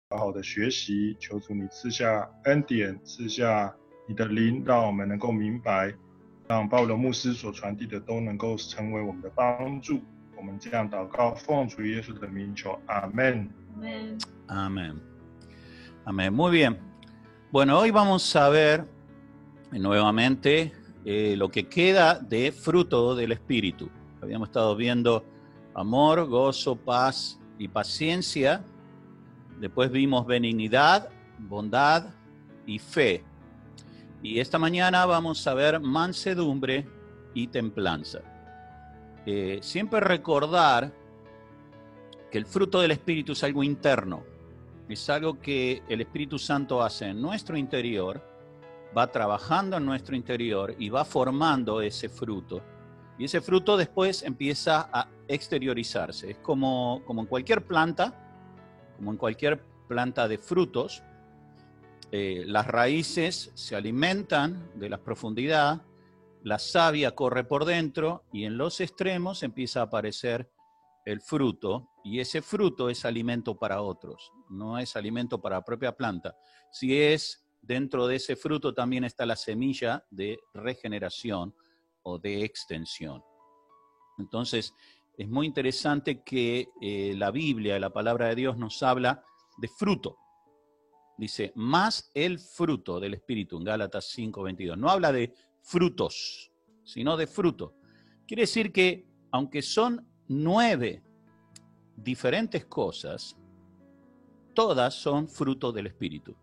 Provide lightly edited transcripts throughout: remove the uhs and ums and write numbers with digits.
好好的学习，求主你赐下恩典，赐下你的灵，让我们能够明白，让保罗牧师所传递的都能够成为我们的帮助。我们这样祷告，奉主耶稣的名求，阿们。Amén. Amén. Muy bien. Bueno, hoy vamos a ver nuevamente lo que queda de fruto del Espíritu. Habíamos estado viendo amor, gozo, paz y paciencia. Después vimos benignidad, bondad y fe. Y esta mañana vamos a ver mansedumbre y templanza. Siempre recordar que el fruto del Espíritu es algo interno. Es algo que el Espíritu Santo hace en nuestro interior, va trabajando en nuestro interior y va formando ese fruto. Y ese fruto después empieza a exteriorizarse. Es como en cualquier planta, como en cualquier planta de frutos, las raíces se alimentan de la profundidad, la savia corre por dentro y en los extremos empieza a aparecer el fruto, y ese fruto es alimento para otros, no es alimento para la propia planta. Si es dentro de ese fruto también está la semilla de regeneración o de extensión. Entonces, es muy interesante que la Biblia, la palabra de Dios, nos habla de fruto. Dice, más el fruto del Espíritu, en Gálatas 5:22. No habla de frutos, sino de fruto. Quiere decir que, aunque son 9 diferentes cosas, todas son fruto del Espíritu.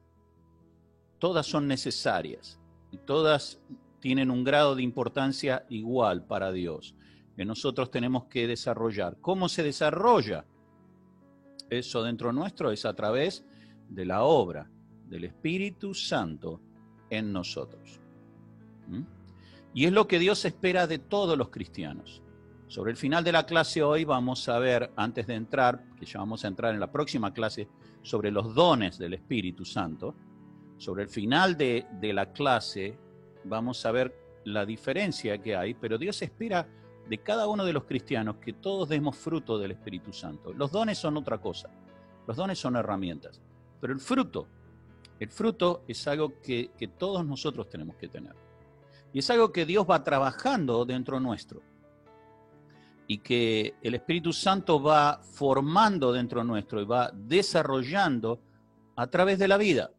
Todas son necesarias y todas tienen un grado de importancia igual para Dios, que nosotros tenemos que desarrollar. ¿Cómo se desarrolla eso dentro nuestro? Es a través de la obra del Espíritu Santo en nosotros. Y es lo que Dios espera de todos los cristianos. Sobre el final de la clase hoy vamos a ver, antes de entrar, que ya vamos a entrar en la próxima clase, sobre los dones del Espíritu Santo. Sobre el final de la clase vamos a ver la diferencia que hay, pero Dios espera de cada uno de los cristianos que todos demos fruto del Espíritu Santo. Los dones son otra cosa, los dones son herramientas, pero el fruto es algo que todos nosotros tenemos que tener. Y es algo que Dios va trabajando dentro nuestro y que el Espíritu Santo va formando dentro nuestro y va desarrollando a través de la vida.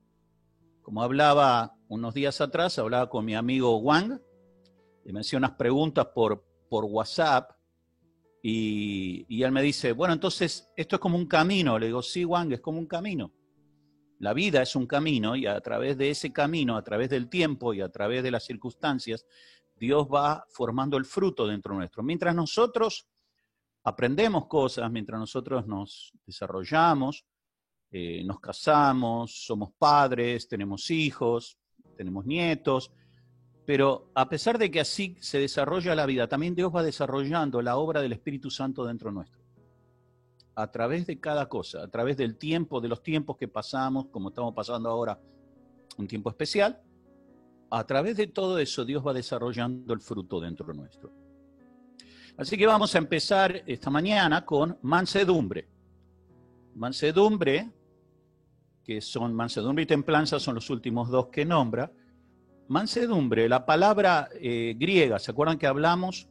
Como hablaba unos días atrás, hablaba con mi amigo Wang, y me hacía unas preguntas por WhatsApp, y él me dice, bueno, entonces esto es como un camino. Le digo, sí, Wang, es como un camino. La vida es un camino, y a través de ese camino, a través del tiempo y a través de las circunstancias, Dios va formando el fruto dentro nuestro. Mientras nosotros aprendemos cosas, mientras nosotros nos desarrollamos, nos casamos, somos padres, tenemos hijos, tenemos nietos, pero a pesar de que así se desarrolla la vida, también Dios va desarrollando la obra del Espíritu Santo dentro nuestro. A través de cada cosa, a través del tiempo, de los tiempos que pasamos, como estamos pasando ahora, un tiempo especial, a través de todo eso Dios va desarrollando el fruto dentro nuestro. Así que vamos a empezar esta mañana con mansedumbre. Mansedumbre, que son mansedumbre y templanza, son los últimos dos que nombra. Mansedumbre, la palabra griega, ¿se acuerdan que hablamos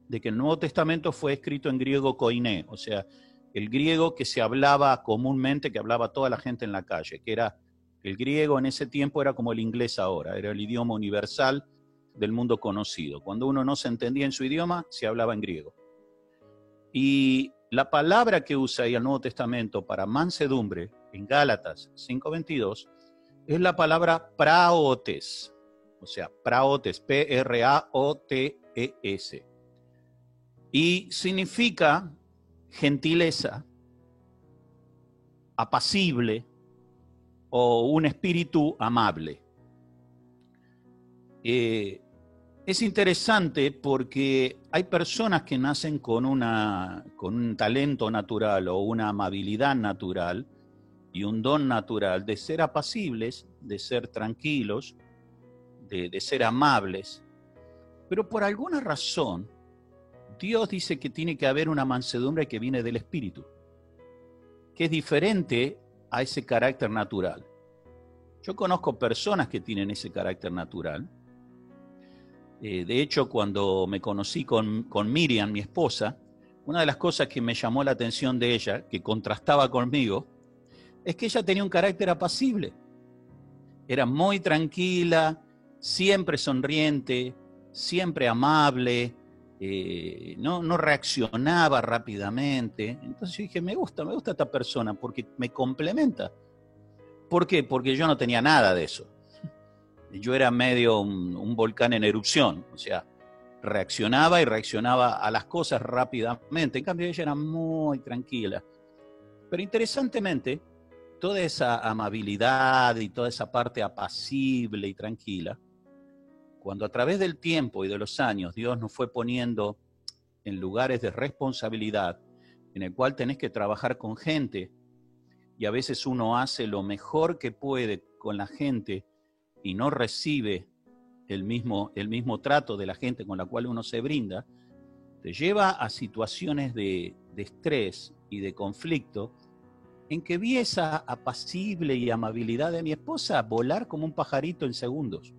de que el Nuevo Testamento fue escrito en griego koiné? O sea, el griego que se hablaba comúnmente, que hablaba toda la gente en la calle, que era el griego en ese tiempo era como el inglés ahora, era el idioma universal del mundo conocido. Cuando uno no se entendía en su idioma, se hablaba en griego. Y la palabra que usa ahí el Nuevo Testamento para mansedumbre, en Gálatas 5:22, es la palabra praotes, o sea, praotes, P-R-A-O-T-E-S. Y significa gentileza, apacible o un espíritu amable. Es interesante porque hay personas que nacen con un talento natural o una amabilidad natural y un don natural de ser apacibles, de ser tranquilos, de ser amables, pero por alguna razón Dios dice que tiene que haber una mansedumbre que viene del Espíritu, que es diferente a ese carácter natural. Yo conozco personas que tienen ese carácter natural. De hecho, cuando me conocí con Miriam, mi esposa, una de las cosas que me llamó la atención de ella, que contrastaba conmigo, es que ella tenía un carácter apacible. Era muy tranquila, siempre sonriente, siempre amable, no reaccionaba rápidamente. Entonces yo dije, me gusta esta persona porque me complementa. ¿Por qué? Porque yo no tenía nada de eso. Yo era medio un volcán en erupción, o sea, reaccionaba a las cosas rápidamente. En cambio ella era muy tranquila. Pero interesantemente, toda esa amabilidad y toda esa parte apacible y tranquila, cuando a través del tiempo y de los años Dios nos fue poniendo en lugares de responsabilidad, en el cual tenés que trabajar con gente, y a veces uno hace lo mejor que puede con la gente y no recibe el mismo trato de la gente con la cual uno se brinda, te lleva a situaciones de estrés y de conflicto, en que vi esa apacible y amabilidad de mi esposa volar como un pajarito en segundos.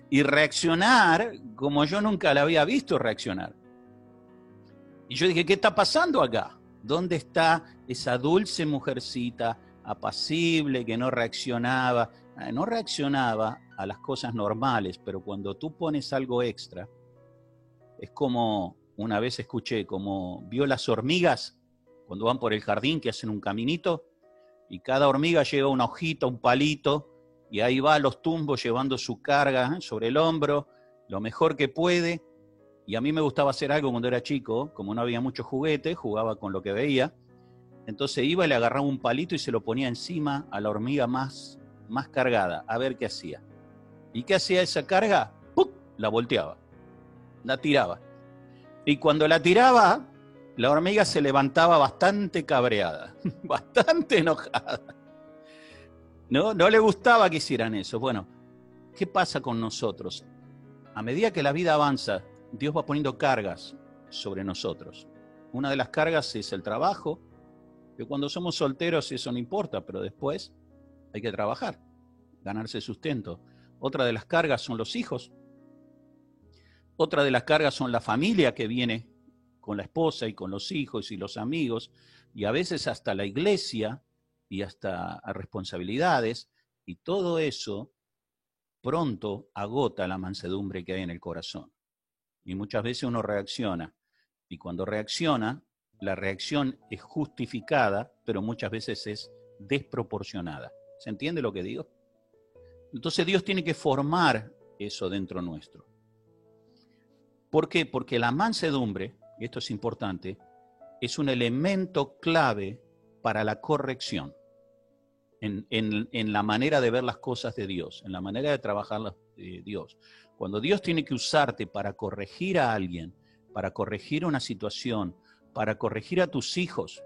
Y reaccionar como yo nunca la había visto reaccionar. Y yo dije, ¿qué está pasando acá? ¿Dónde está esa dulce mujercita apacible que no reaccionaba? No reaccionaba a las cosas normales, pero cuando tú pones algo extra, es como, una vez escuché, como vio las hormigas cuando van por el jardín que hacen un caminito y cada hormiga lleva una hojita, un palito, y ahí va a los tumbos llevando su carga sobre el hombro, lo mejor que puede. Y a mí me gustaba hacer algo cuando era chico, como no había muchos juguetes, jugaba con lo que veía. Entonces iba y le agarraba un palito y se lo ponía encima a la hormiga más cargada, a ver qué hacía. ¿Y qué hacía esa carga? ¡Pum! La volteaba, la tiraba. Y cuando la tiraba, la hormiga se levantaba bastante cabreada, bastante enojada. No le gustaba que hicieran eso. Bueno, ¿qué pasa con nosotros? A medida que la vida avanza, Dios va poniendo cargas sobre nosotros. Una de las cargas es el trabajo, que cuando somos solteros eso no importa, pero después hay que trabajar, ganarse sustento. Otra de las cargas son los hijos. Otra de las cargas son la familia que viene con la esposa y con los hijos y los amigos, y a veces hasta la iglesia y hasta a responsabilidades, y todo eso pronto agota la mansedumbre que hay en el corazón. Y muchas veces uno reacciona, y cuando reacciona, la reacción es justificada, pero muchas veces es desproporcionada. ¿Se entiende lo que digo? Entonces Dios tiene que formar eso dentro nuestro. ¿Por qué? Porque la mansedumbre, y esto es importante, es un elemento clave para la corrección en la manera de ver las cosas de Dios, en la manera de trabajar de Dios. Cuando Dios tiene que usarte para corregir a alguien, para corregir una situación, para corregir a tus hijos,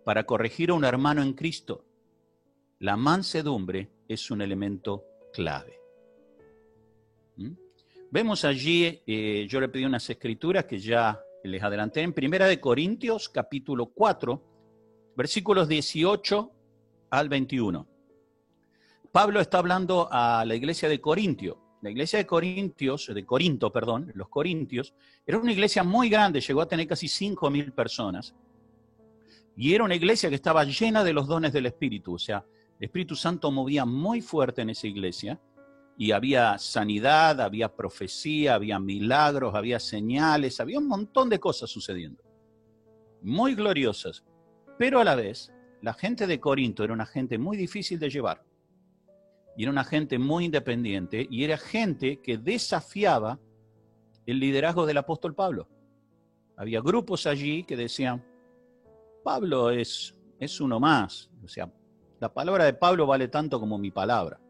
para corregir a un hermano en Cristo, la mansedumbre es un elemento clave. Vemos allí, yo le pedí unas escrituras que ya les adelanté, en 1 Corintios capítulo 4, versículos 18 al 21. Pablo está hablando a la iglesia de Corintio. La iglesia de Corinto, los corintios, era una iglesia muy grande, llegó a tener casi 5.000 personas. Y era una iglesia que estaba llena de los dones del Espíritu, o sea, el Espíritu Santo movía muy fuerte en esa iglesia, y había sanidad, había profecía, había milagros, había señales, había un montón de cosas sucediendo, muy gloriosas. Pero a la vez, la gente de Corinto era una gente muy difícil de llevar, y era una gente muy independiente, y era gente que desafiaba el liderazgo del apóstol Pablo. Había grupos allí que decían, Pablo es uno más, o sea, la palabra de Pablo vale tanto como mi palabra.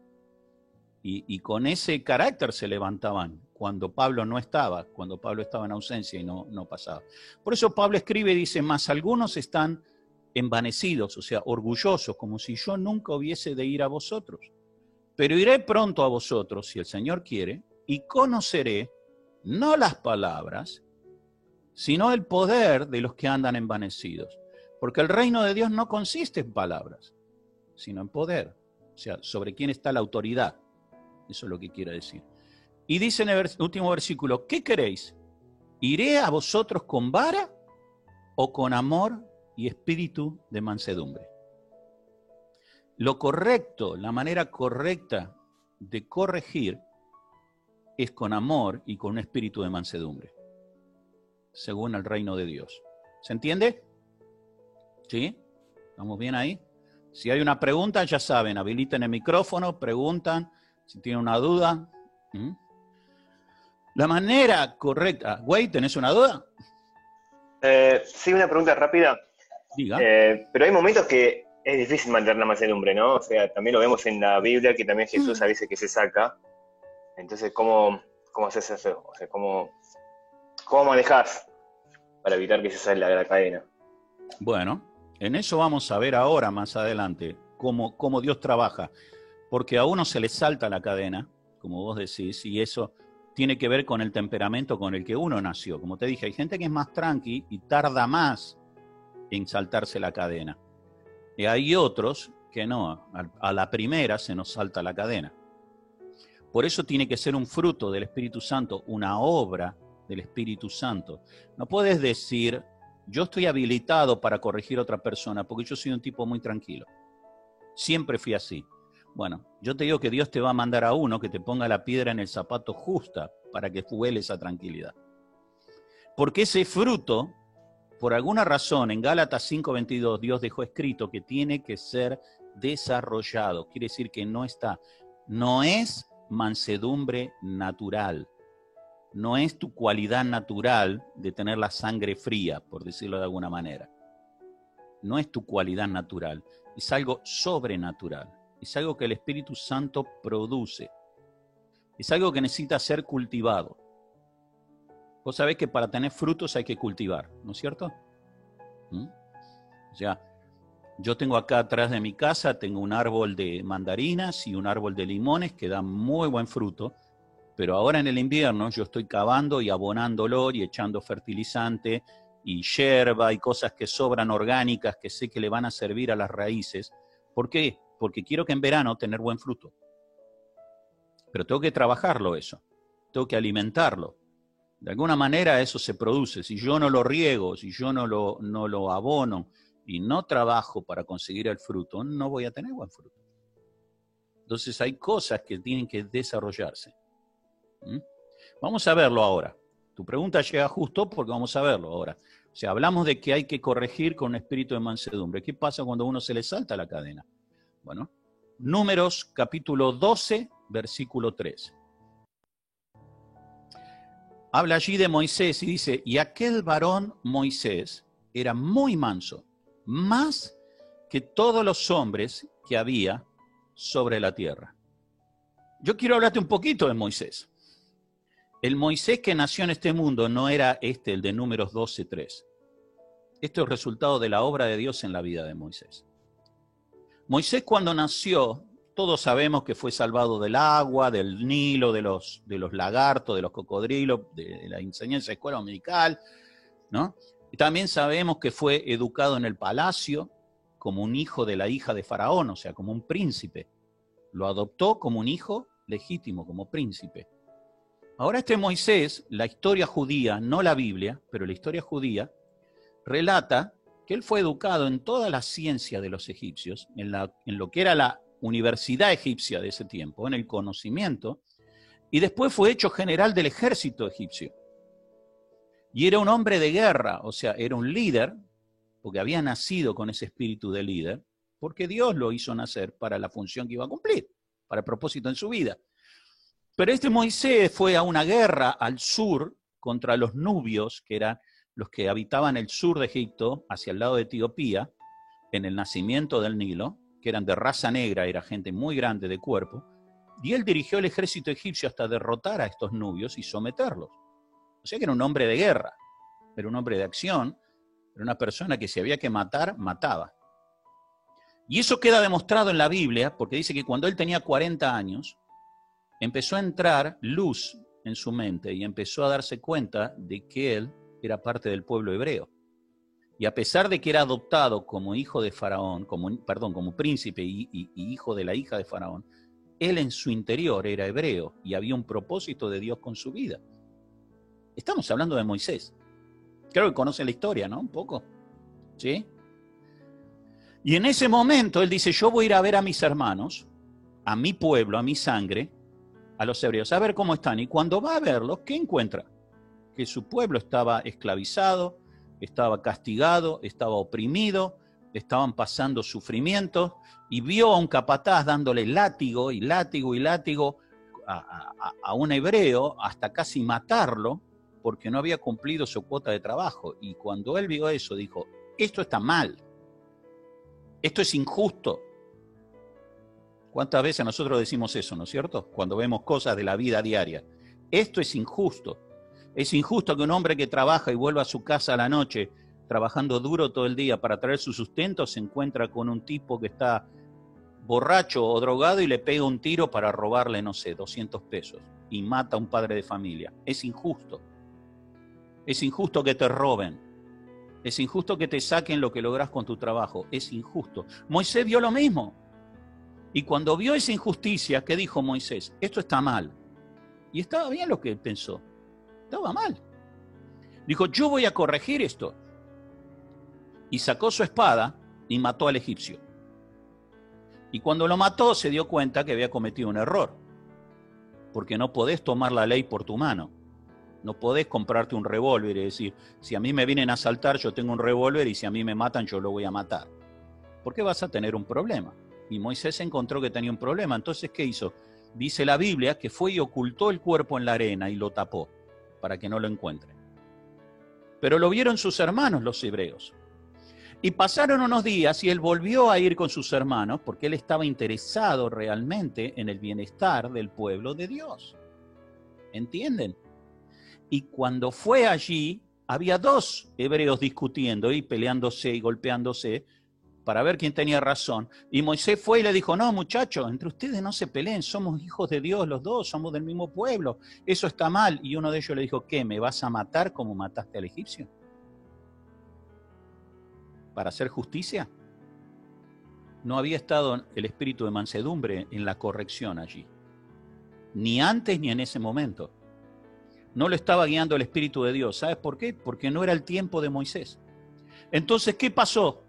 Y con ese carácter se levantaban cuando Pablo no estaba, cuando Pablo estaba en ausencia y no pasaba. Por eso Pablo escribe y dice, mas algunos están envanecidos, o sea, orgullosos, como si yo nunca hubiese de ir a vosotros. Pero iré pronto a vosotros, si el Señor quiere, y conoceré no las palabras, sino el poder de los que andan envanecidos. Porque el reino de Dios no consiste en palabras, sino en poder. O sea, sobre quién está la autoridad. Eso es lo que quiere decir. Y dice en el último versículo, ¿qué queréis? ¿Iré a vosotros con vara o con amor y espíritu de mansedumbre? Lo correcto, la manera correcta de corregir es con amor y con un espíritu de mansedumbre, según el reino de Dios. ¿Se entiende? ¿Sí? ¿Estamos bien ahí? Si hay una pregunta, ya saben, habiliten el micrófono, preguntan, si tienen una duda. La manera correcta... Güey, ¿tenés una duda? Sí, una pregunta rápida. Diga. Pero hay momentos que es difícil mantener la mansedumbre, ¿no? O sea, también lo vemos en la Biblia, que también Jesús a veces que se saca. Entonces, ¿cómo haces eso? O sea, ¿cómo manejás para evitar que se salga de la cadena? Bueno, en eso vamos a ver ahora, más adelante, cómo Dios trabaja. Porque a uno se le salta la cadena, como vos decís, y eso tiene que ver con el temperamento con el que uno nació. Como te dije, hay gente que es más tranqui y tarda más en saltarse la cadena. Y hay otros que no, a la primera se nos salta la cadena. Por eso tiene que ser un fruto del Espíritu Santo, una obra del Espíritu Santo. No puedes decir, yo estoy habilitado para corregir a otra persona porque yo soy un tipo muy tranquilo. Siempre fui así. Bueno, yo te digo que Dios te va a mandar a uno que te ponga la piedra en el zapato justa para que huele esa tranquilidad. Porque ese fruto, por alguna razón, en Gálatas 5:22, Dios dejó escrito que tiene que ser desarrollado. Quiere decir que no es mansedumbre natural. No es tu cualidad natural de tener la sangre fría, por decirlo de alguna manera. No es tu cualidad natural. Es algo sobrenatural. Es algo que el Espíritu Santo produce. Es algo que necesita ser cultivado. Vos sabés que para tener frutos hay que cultivar, ¿no es cierto? O sea, yo tengo acá atrás de mi casa, tengo un árbol de mandarinas y un árbol de limones que dan muy buen fruto, pero ahora en el invierno yo estoy cavando y abonándolo y echando fertilizante y yerba y cosas que sobran orgánicas que sé que le van a servir a las raíces. ¿Por qué? Porque quiero que en verano tener buen fruto. Pero tengo que trabajarlo eso, tengo que alimentarlo. De alguna manera eso se produce. Si yo no lo riego, si yo no lo abono y no trabajo para conseguir el fruto, no voy a tener buen fruto. Entonces hay cosas que tienen que desarrollarse. Vamos a verlo ahora. Tu pregunta llega justo porque vamos a verlo ahora. O sea, hablamos de que hay que corregir con un espíritu de mansedumbre. ¿Qué pasa cuando a uno se le salta la cadena? Bueno, Números capítulo 12, versículo 3. Habla allí de Moisés y dice, y aquel varón Moisés era muy manso, más que todos los hombres que había sobre la tierra. Yo quiero hablarte un poquito de Moisés. El Moisés que nació en este mundo no era el de Números 12:3. Esto es resultado de la obra de Dios en la vida de Moisés. Moisés cuando nació, todos sabemos que fue salvado del agua, del Nilo, de los lagartos, de los cocodrilos, de la enseñanza de escuela dominical, ¿no? Y también sabemos que fue educado en el palacio como un hijo de la hija de Faraón, o sea, como un príncipe. Lo adoptó como un hijo legítimo, como príncipe. Ahora este Moisés, la historia judía, no la Biblia, pero la historia judía, relata que él fue educado en toda la ciencia de los egipcios, en lo que era la universidad egipcia de ese tiempo, en el conocimiento, y después fue hecho general del ejército egipcio. Y era un hombre de guerra, o sea, era un líder, porque había nacido con ese espíritu de líder, porque Dios lo hizo nacer para la función que iba a cumplir, para el propósito en su vida. Pero este Moisés fue a una guerra al sur contra los nubios, que eran los que habitaban el sur de Egipto, hacia el lado de Etiopía, en el nacimiento del Nilo, que eran de raza negra, era gente muy grande de cuerpo, y él dirigió el ejército egipcio hasta derrotar a estos nubios y someterlos. O sea que era un hombre de guerra, era un hombre de acción, era una persona que si había que matar, mataba. Y eso queda demostrado en la Biblia, porque dice que cuando él tenía 40 años, empezó a entrar luz en su mente y empezó a darse cuenta de que él era parte del pueblo hebreo. Y a pesar de que era adoptado como hijo de Faraón, como príncipe y hijo de la hija de Faraón, él en su interior era hebreo y había un propósito de Dios con su vida. Estamos hablando de Moisés. Creo que conocen la historia, ¿no? Un poco. ¿Sí? Y en ese momento él dice, yo voy a ir a ver a mis hermanos, a mi pueblo, a mi sangre, a los hebreos, a ver cómo están. Y cuando va a verlos, ¿qué encuentra? Que su pueblo estaba esclavizado, estaba castigado, estaba oprimido, estaban pasando sufrimientos, y vio a un capataz dándole látigo y látigo y látigo a un hebreo hasta casi matarlo porque no había cumplido su cuota de trabajo. Y cuando él vio eso, dijo, esto está mal, esto es injusto. ¿Cuántas veces nosotros decimos eso, no es cierto? Cuando vemos cosas de la vida diaria. Esto es injusto. Es injusto que un hombre que trabaja y vuelva a su casa a la noche, trabajando duro todo el día para traer su sustento, se encuentra con un tipo que está borracho o drogado y le pega un tiro para robarle, no sé, 200 pesos y mata a un padre de familia. Es injusto. Es injusto que te roben. Es injusto que te saquen lo que logras con tu trabajo. Es injusto. Moisés vio lo mismo. Y cuando vio esa injusticia, ¿qué dijo Moisés? Esto está mal. Y estaba bien lo que él pensó. Estaba mal. Dijo, yo voy a corregir esto. Y sacó su espada y mató al egipcio. Y cuando lo mató se dio cuenta que había cometido un error. Porque no podés tomar la ley por tu mano. No podés comprarte un revólver y decir, si a mí me vienen a asaltar yo tengo un revólver y si a mí me matan yo lo voy a matar. Porque vas a tener un problema. Y Moisés encontró que tenía un problema. Entonces, ¿qué hizo? Dice la Biblia que fue y ocultó el cuerpo en la arena y lo tapó para que no lo encuentren. Pero lo vieron sus hermanos, los hebreos. Y pasaron unos días y él volvió a ir con sus hermanos porque él estaba interesado realmente en el bienestar del pueblo de Dios. ¿Entienden? Y cuando fue allí, había dos hebreos discutiendo y peleándose y golpeándose para ver quién tenía razón. Y Moisés fue y le dijo, no muchachos, entre ustedes no se peleen, somos hijos de Dios los dos, somos del mismo pueblo, eso está mal. Y uno de ellos le dijo, ¿qué? ¿Me vas a matar como mataste al egipcio? ¿Para hacer justicia? No había estado el espíritu de mansedumbre en la corrección allí. Ni antes ni en ese momento. No lo estaba guiando el Espíritu de Dios. ¿Sabes por qué? Porque no era el tiempo de Moisés. Entonces, ¿qué pasó?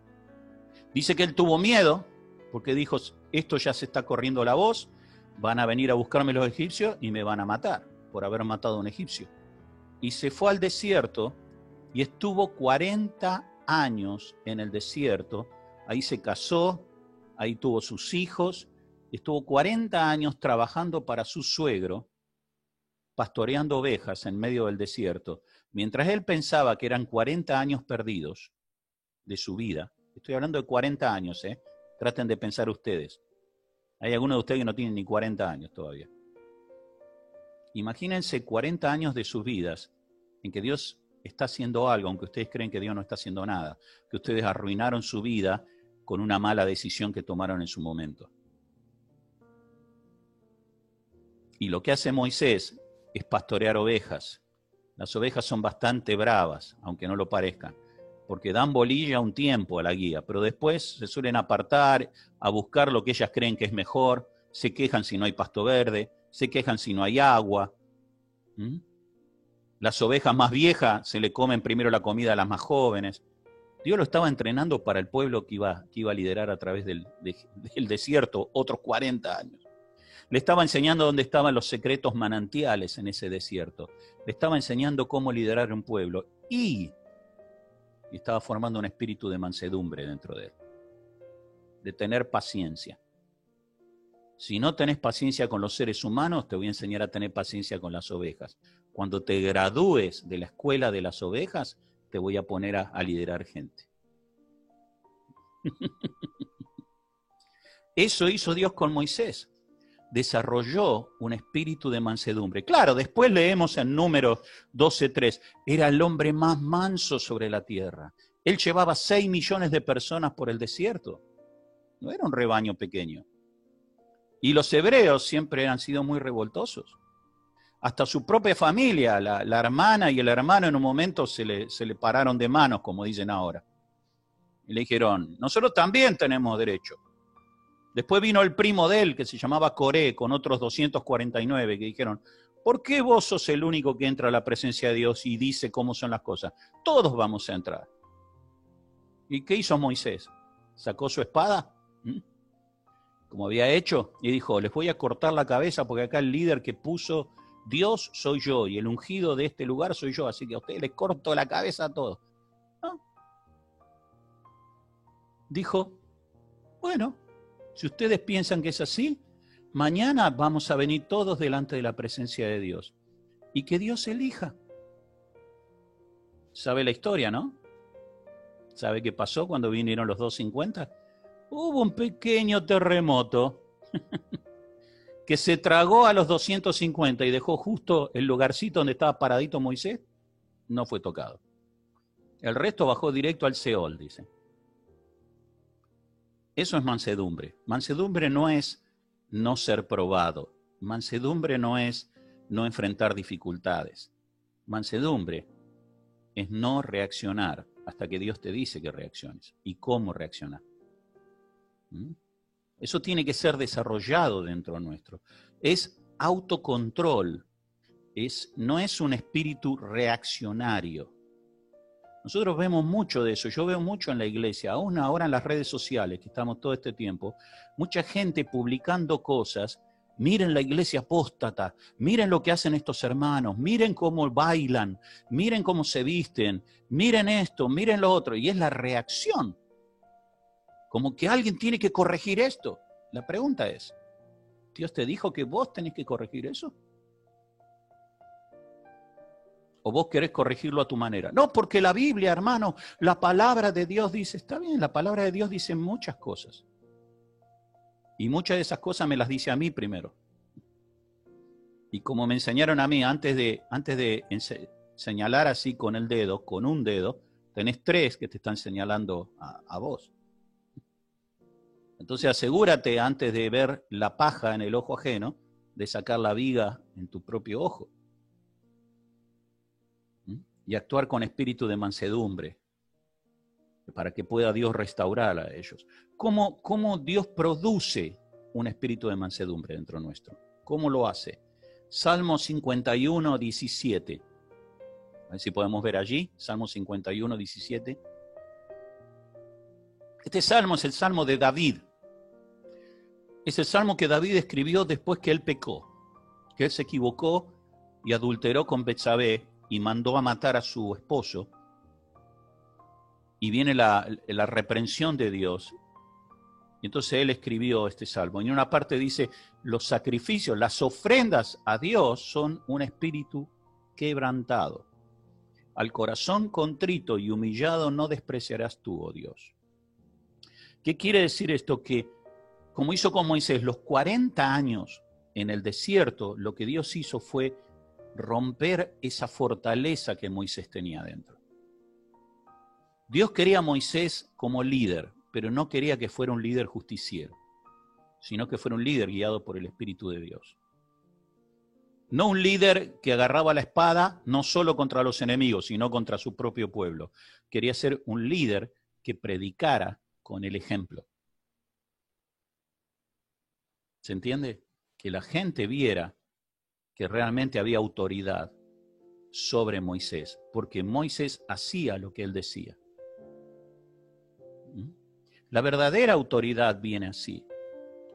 Dice que él tuvo miedo, porque dijo, esto ya se está corriendo la voz, van a venir a buscarme los egipcios y me van a matar por haber matado a un egipcio. Y se fue al desierto y estuvo 40 años en el desierto. Ahí se casó, ahí tuvo sus hijos, estuvo 40 años trabajando para su suegro, pastoreando ovejas en medio del desierto, mientras él pensaba que eran 40 años perdidos de su vida. Estoy hablando de 40 años, ¿eh? Traten de pensar ustedes. Hay algunos de ustedes que no tienen ni 40 años todavía. Imagínense 40 años de sus vidas en que Dios está haciendo algo, aunque ustedes creen que Dios no está haciendo nada, que ustedes arruinaron su vida con una mala decisión que tomaron en su momento. Y lo que hace Moisés es pastorear ovejas. Las ovejas son bastante bravas, aunque no lo parezcan, porque dan bolilla un tiempo a la guía, pero después se suelen apartar a buscar lo que ellas creen que es mejor, se quejan si no hay pasto verde, se quejan si no hay agua. Las ovejas más viejas se le comen primero la comida a las más jóvenes. Dios lo estaba entrenando para el pueblo que iba a liderar a través del desierto otros 40 años. Le estaba enseñando dónde estaban los secretos manantiales en ese desierto. Le estaba enseñando cómo liderar un pueblo y estaba formando un espíritu de mansedumbre dentro de él, de tener paciencia. Si no tenés paciencia con los seres humanos, te voy a enseñar a tener paciencia con las ovejas. Cuando te gradúes de la escuela de las ovejas, te voy a poner a liderar gente. Eso hizo Dios con Moisés. Desarrolló un espíritu de mansedumbre. Claro, después leemos en Números 12:3, era el hombre más manso sobre la tierra. Él llevaba 6 millones de personas por el desierto. No era un rebaño pequeño. Y los hebreos siempre han sido muy revoltosos. Hasta su propia familia, la hermana y el hermano en un momento se le pararon de manos, como dicen ahora. Y le dijeron, nosotros también tenemos derecho. Después vino el primo de él, que se llamaba Coré, con otros 249, que dijeron, ¿por qué vos sos el único que entra a la presencia de Dios y dice cómo son las cosas? Todos vamos a entrar. ¿Y qué hizo Moisés? ¿Sacó su espada? Como había hecho, y dijo, les voy a cortar la cabeza porque acá el líder que puso Dios soy yo y el ungido de este lugar soy yo, así que a ustedes les corto la cabeza a todos. ¿No? Dijo, bueno, si ustedes piensan que es así, mañana vamos a venir todos delante de la presencia de Dios y que Dios elija. ¿Sabe la historia, no? ¿Sabe qué pasó cuando vinieron los 250? Hubo un pequeño terremoto que se tragó a los 250 y dejó justo el lugarcito donde estaba paradito Moisés, no fue tocado. El resto bajó directo al Seol, dice. Eso es mansedumbre. Mansedumbre no es no ser probado. Mansedumbre no es no enfrentar dificultades. Mansedumbre es no reaccionar hasta que Dios te dice que reacciones y cómo reaccionar. Eso tiene que ser desarrollado dentro nuestro. Es autocontrol, no es un espíritu reaccionario. Nosotros vemos mucho de eso, yo veo mucho en la iglesia, aún ahora en las redes sociales, que estamos todo este tiempo, mucha gente publicando cosas. Miren la iglesia apóstata, miren lo que hacen estos hermanos, miren cómo bailan, miren cómo se visten, miren esto, miren lo otro, y es la reacción. Como que alguien tiene que corregir esto. La pregunta es, ¿Dios te dijo que vos tenés que corregir eso? ¿O vos querés corregirlo a tu manera? No, porque la Biblia, hermano, la palabra de Dios dice, está bien, la palabra de Dios dice muchas cosas. Y muchas de esas cosas me las dice a mí primero. Y como me enseñaron a mí, antes de señalar así con el dedo, con un dedo, tenés 3 que te están señalando a vos. Entonces asegúrate antes de ver la paja en el ojo ajeno, de sacar la viga en tu propio ojo. Y actuar con espíritu de mansedumbre, para que pueda Dios restaurar a ellos. ¿Cómo Dios produce un espíritu de mansedumbre dentro nuestro? ¿Cómo lo hace? Salmo 51, 17. A ver si podemos ver allí, Salmo 51, 17. Este salmo es el salmo de David. Es el salmo que David escribió después que él pecó, que él se equivocó y adulteró con Betsabé y mandó a matar a su esposo. Y viene la reprensión de Dios. Y entonces él escribió este salmo. Y en una parte dice, los sacrificios, las ofrendas a Dios son un espíritu quebrantado. Al corazón contrito y humillado no despreciarás tú, oh Dios. ¿Qué quiere decir esto? Que como hizo con Moisés, los 40 años en el desierto, lo que Dios hizo fue romper esa fortaleza que Moisés tenía dentro. Dios quería a Moisés como líder, pero no quería que fuera un líder justiciero, sino que fuera un líder guiado por el Espíritu de Dios. No un líder que agarraba la espada no solo contra los enemigos, sino contra su propio pueblo. Quería ser un líder que predicara con el ejemplo. ¿Se entiende? Que la gente viera que realmente había autoridad sobre Moisés, porque Moisés hacía lo que él decía. La verdadera autoridad viene así.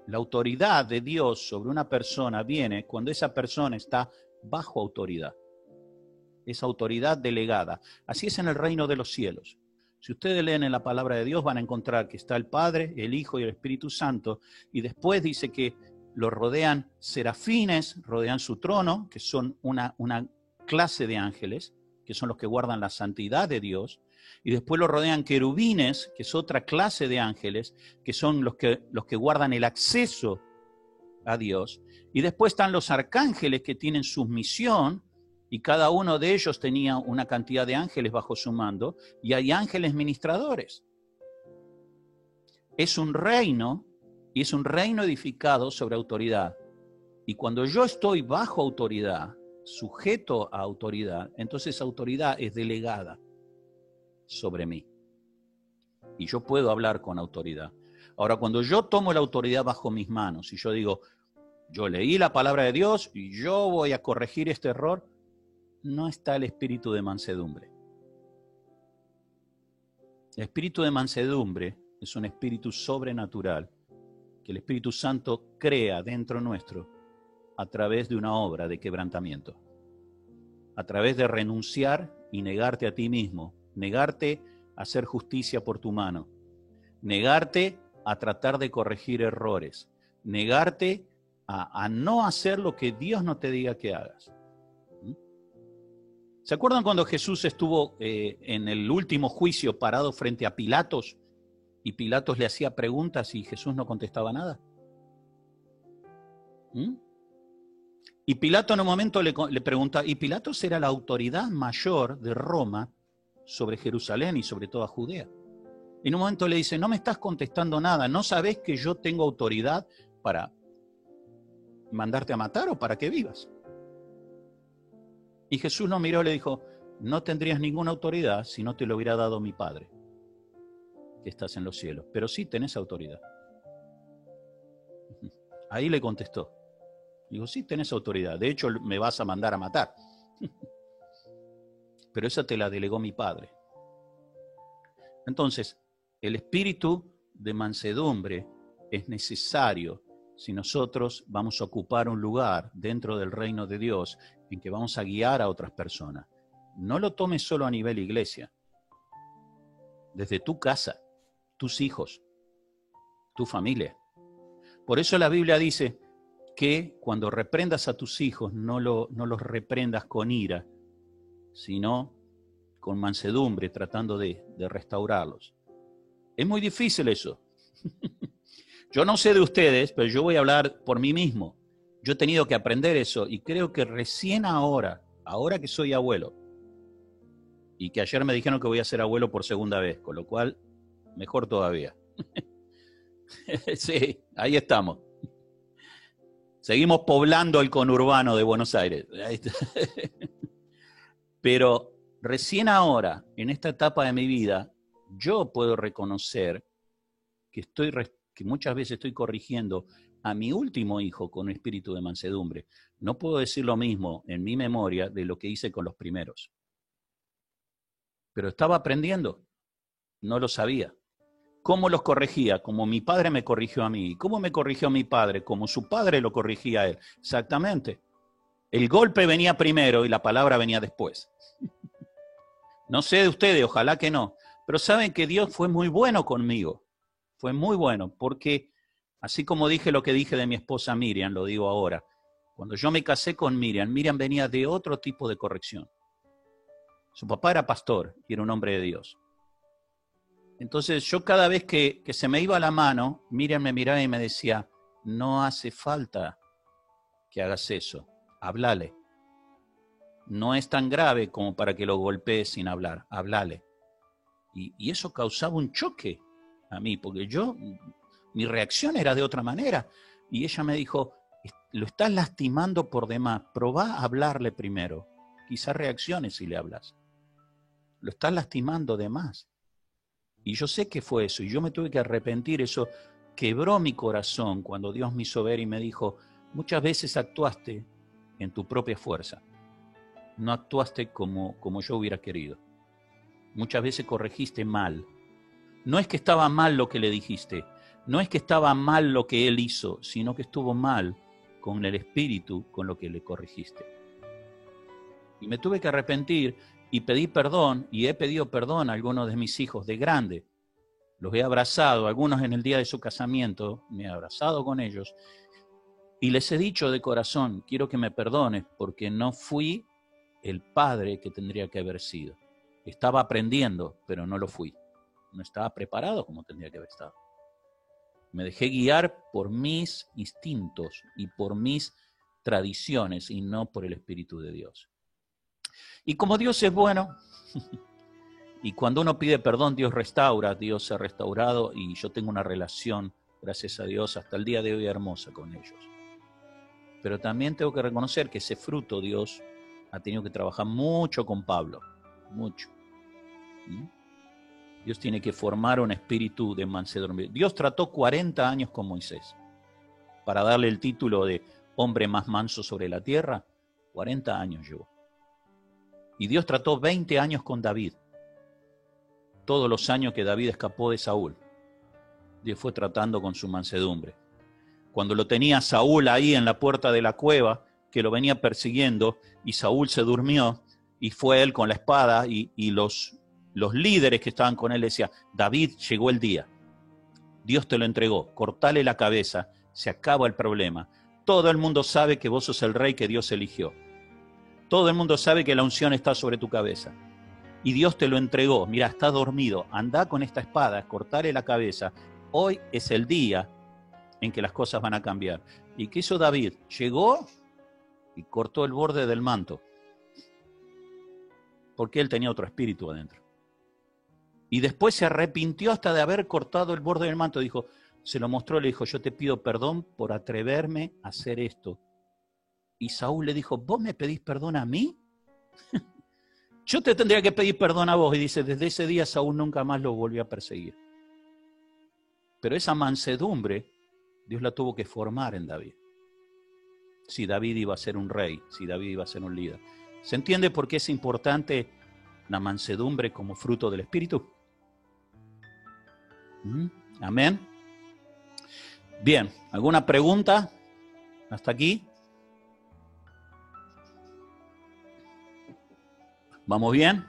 La autoridad de Dios sobre una persona viene cuando esa persona está bajo autoridad. Esa autoridad delegada. Así es en el reino de los cielos. Si ustedes leen en la palabra de Dios van a encontrar que está el Padre, el Hijo y el Espíritu Santo, y después dice que lo rodean serafines, rodean su trono, que son una clase de ángeles, que son los que guardan la santidad de Dios, y después lo rodean querubines, que es otra clase de ángeles, que son los que guardan el acceso a Dios, y después están los arcángeles que tienen su misión, y cada uno de ellos tenía una cantidad de ángeles bajo su mando, y hay ángeles ministradores. Es un reino, y es un reino edificado sobre autoridad. Y cuando yo estoy bajo autoridad, sujeto a autoridad, entonces esa autoridad es delegada sobre mí. y yo puedo hablar con autoridad. Ahora, cuando yo tomo la autoridad bajo mis manos y yo digo, yo leí la palabra de Dios y yo voy a corregir este error, no está el espíritu de mansedumbre. El espíritu de mansedumbre es un espíritu sobrenatural que el Espíritu Santo crea dentro nuestro a través de una obra de quebrantamiento, a través de renunciar y negarte a ti mismo, negarte a hacer justicia por tu mano, negarte a tratar de corregir errores, negarte a no hacer lo que Dios no te diga que hagas. ¿Se acuerdan cuando Jesús estuvo en el último juicio parado frente a Pilatos y Pilatos le hacía preguntas y Jesús no contestaba nada? Y Pilato en un momento le pregunta, y Pilatos era la autoridad mayor de Roma sobre Jerusalén y sobre toda Judea. Y en un momento le dice, no me estás contestando nada, ¿no sabés que yo tengo autoridad para mandarte a matar o para que vivas? Y Jesús lo miró y le dijo, no tendrías ninguna autoridad si no te lo hubiera dado mi Padre, que estás en los cielos, pero sí tenés autoridad. Ahí le contestó. Digo, sí tenés autoridad, de hecho me vas a mandar a matar. Pero esa te la delegó mi Padre. Entonces, el espíritu de mansedumbre es necesario si nosotros vamos a ocupar un lugar dentro del reino de Dios en que vamos a guiar a otras personas. No lo tomes solo a nivel iglesia. Desde tu casa, tus hijos, tu familia. Por eso la Biblia dice que cuando reprendas a tus hijos no los reprendas con ira, sino con mansedumbre, tratando de restaurarlos. Es muy difícil eso. Yo no sé de ustedes, pero yo voy a hablar por mí mismo. Yo he tenido que aprender eso y creo que recién ahora que soy abuelo, y que ayer me dijeron que voy a ser abuelo por segunda vez, con lo cual, mejor todavía. Sí, ahí estamos. Seguimos poblando el conurbano de Buenos Aires. Pero recién ahora, en esta etapa de mi vida, yo puedo reconocer que muchas veces estoy corrigiendo a mi último hijo con espíritu de mansedumbre. No puedo decir lo mismo en mi memoria de lo que hice con los primeros. Pero estaba aprendiendo, no lo sabía. ¿Cómo los corregía? Como mi padre me corrigió a mí. ¿Cómo me corrigió mi padre? Como su padre lo corrigía a él. Exactamente. El golpe venía primero y la palabra venía después. No sé de ustedes, ojalá que no. Pero saben que Dios fue muy bueno conmigo. Fue muy bueno, porque así como dije lo que dije de mi esposa Miriam, lo digo ahora. Cuando yo me casé con Miriam, Miriam venía de otro tipo de corrección. Su papá era pastor y era un hombre de Dios. Entonces yo cada vez que se me iba la mano, Miriam me miraba y me decía, no hace falta que hagas eso, háblale. No es tan grave como para que lo golpees sin hablar, háblale. Y eso causaba un choque a mí, porque mi reacción era de otra manera. Y ella me dijo, lo estás lastimando por demás, probá a hablarle primero. Quizás reacciones si le hablas. Lo estás lastimando de más. Y yo sé que fue eso, y yo me tuve que arrepentir. Eso quebró mi corazón cuando Dios me hizo ver y me dijo, muchas veces actuaste en tu propia fuerza. No actuaste como yo hubiera querido. Muchas veces corregiste mal. No es que estaba mal lo que le dijiste, no es que estaba mal lo que él hizo, sino que estuvo mal con el espíritu con lo que le corregiste. Y me tuve que arrepentir y pedí perdón, y he pedido perdón a algunos de mis hijos de grande. Los he abrazado, algunos en el día de su casamiento, me he abrazado con ellos, y les he dicho de corazón, quiero que me perdones porque no fui el padre que tendría que haber sido. Estaba aprendiendo, pero no lo fui. No estaba preparado como tendría que haber estado. Me dejé guiar por mis instintos y por mis tradiciones y no por el Espíritu de Dios. Y como Dios es bueno, y cuando uno pide perdón, Dios restaura, Dios ha restaurado, y yo tengo una relación, gracias a Dios, hasta el día de hoy hermosa con ellos. Pero también tengo que reconocer que ese fruto Dios ha tenido que trabajar mucho con Pablo, mucho. Dios tiene que formar un espíritu de mansedumbre. Dios trató 40 años con Moisés para darle el título de hombre más manso sobre la tierra. 40 años llevó. Y Dios trató 20 años con David. Todos los años que David escapó de Saúl, Dios fue tratando con su mansedumbre. Cuando lo tenía Saúl ahí en la puerta de la cueva, que lo venía persiguiendo, y Saúl se durmió, y fue él con la espada, y los líderes que estaban con él decían, David, llegó el día. Dios te lo entregó, cortale la cabeza, se acaba el problema. Todo el mundo sabe que vos sos el rey que Dios eligió. Todo el mundo sabe que la unción está sobre tu cabeza. Y Dios te lo entregó. Mira, está dormido. Andá con esta espada, cortale la cabeza. Hoy es el día en que las cosas van a cambiar. ¿Y qué hizo David? Llegó y cortó el borde del manto. Porque él tenía otro espíritu adentro. Y después se arrepintió hasta de haber cortado el borde del manto. Dijo, se lo mostró, le dijo, yo te pido perdón por atreverme a hacer esto. Y Saúl le dijo, ¿vos me pedís perdón a mí? Yo te tendría que pedir perdón a vos. Y dice, desde ese día Saúl nunca más lo volvió a perseguir. Pero esa mansedumbre, Dios la tuvo que formar en David. Si David iba a ser un rey, si David iba a ser un líder. ¿Se entiende por qué es importante la mansedumbre como fruto del Espíritu? Amén. Bien, ¿alguna pregunta hasta aquí? ¿Vamos bien?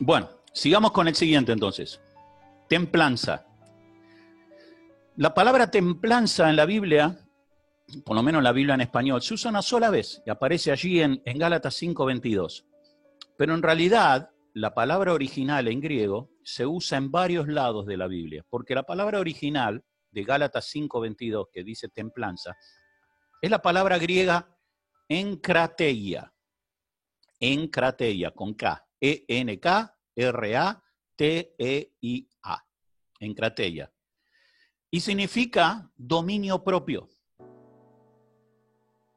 Bueno, sigamos con el siguiente entonces. Templanza. La palabra templanza en la Biblia, por lo menos en la Biblia en español, se usa una sola vez y aparece allí en Gálatas 5:22. Pero en realidad, la palabra original en griego se usa en varios lados de la Biblia, porque la palabra original de Gálatas 5:22, que dice templanza, es la palabra griega enkrateia. Enkrateia, con K. E-N-K-R-A-T-E-I-A. Enkrateia. Y significa dominio propio.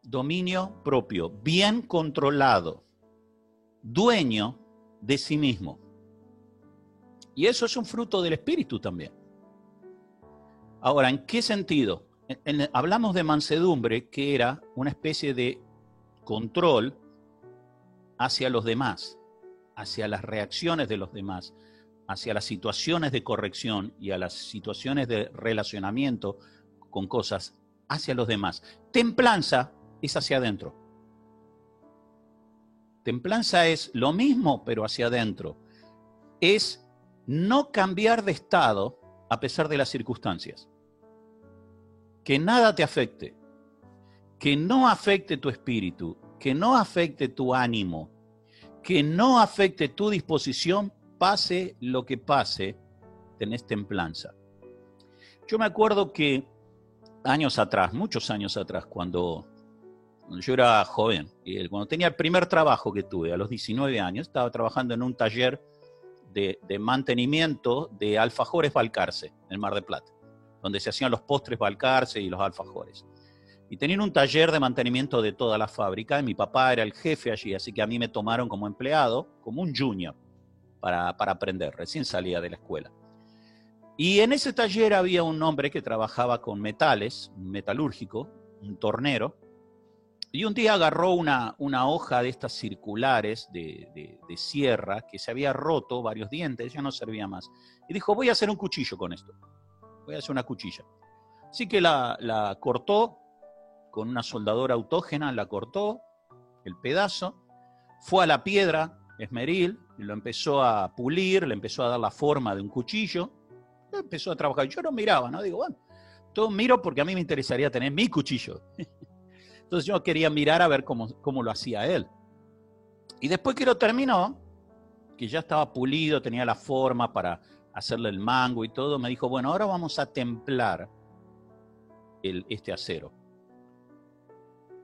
Dominio propio, bien controlado, dueño de sí mismo. Y eso es un fruto del Espíritu también. Ahora, ¿en qué sentido? Hablamos de mansedumbre, que era una especie de control hacia los demás, hacia las reacciones de los demás, hacia las situaciones de corrección y a las situaciones de relacionamiento con cosas hacia los demás. Templanza es hacia adentro. Templanza es lo mismo, pero hacia adentro. Es no cambiar de estado a pesar de las circunstancias. Que nada te afecte. Que no afecte tu espíritu. Que no afecte tu ánimo. Que no afecte tu disposición. Pase lo que pase, tenés templanza. Yo me acuerdo que años atrás, muchos años atrás, cuando yo era joven, y cuando tenía el primer trabajo que tuve, a los 19 años, estaba trabajando en un taller de mantenimiento de alfajores Balcarce, en Mar del Plata, donde se hacían los postres Balcarce y los alfajores. Y tenían un taller de mantenimiento de toda la fábrica, y mi papá era el jefe allí, así que a mí me tomaron como empleado, como un junior, para aprender, recién salía de la escuela. Y en ese taller había un hombre que trabajaba con metales, un metalúrgico, un tornero, y un día agarró una hoja de estas circulares de sierra que se había roto varios dientes, ya no servía más. Y dijo, voy a hacer un cuchillo con esto, voy a hacer una cuchilla. Así que la cortó, con una soldadora autógena, la cortó, el pedazo, fue a la piedra esmeril, lo empezó a pulir, le empezó a dar la forma de un cuchillo, empezó a trabajar. Yo no miraba, ¿no? Digo, bueno, todo miro porque a mí me interesaría tener mi cuchillo. Entonces yo quería mirar a ver cómo lo hacía él. Y después que lo terminó, que ya estaba pulido, tenía la forma para hacerle el mango y todo, me dijo, bueno, ahora vamos a templar este acero.